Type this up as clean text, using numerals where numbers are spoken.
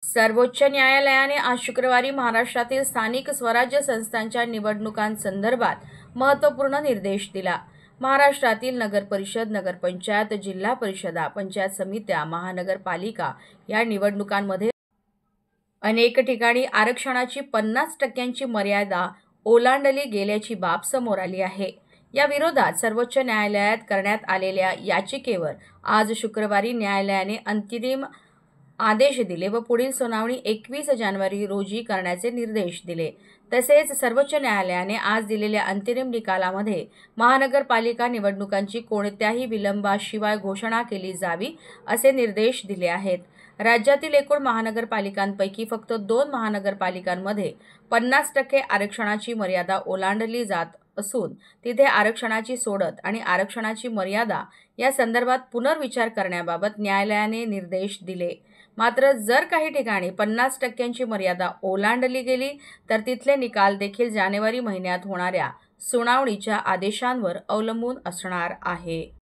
सर्वोच्च न्यायालयाने आज शुक्रवारी महाराष्ट्रातील स्थानिक स्वराज्य संस्थांच्या निवडणुकांसंदर्भात महत्त्वपूर्ण निर्देश दिला। महाराष्ट्रातील नगरपरिषद, नगरपंचायत, जिल्हा परिषदा, पंचायत समित्या, महानगरपालिका या निवडणुकांमध्ये अनेक ठिकाणी आरक्षणाची 50% मर्यादा ओलांडली गेल्याची बाब समोर आली आहे। या विरोधात सर्वोच्च न्यायालयात करण्यात आलेल्या याचिकेवर आज शुक्रवारी न्यायालयाने अंतिम आदेश दिले व पुढील सुनावणी 21 जानेवारी रोजी करण्याचे निर्देश दिले। तसेच सर्वोच्च न्यायालयाने आज दिलेल्या अंतिम निकालामध्ये महानगरपालिका निवडणुकांची कोणत्याही विलंबाशिवाय घोषणा केली जावी असे निर्देश दिले आहेत। राज्यातील एकूण महानगरपालिकांपैकी फक्त 2 महानगरपालिकांमध्ये 50% आरक्षणाची मर्यादा ओलांडली जात असून तिथे आरक्षणाची सोडत आणि आरक्षणाची मर्यादा या संदर्भात पुनर्विचार करण्याबाबत न्यायालयाने निर्देश दिले। मात्र जर काही ठिकाणी 50% मर्यादा ओलांडली गेली तर तिथले निकाल देखील जानेवारी महिन्यात होणाऱ्या सुनावणीच्या आदेशांवर अवलंबून असणार आहे।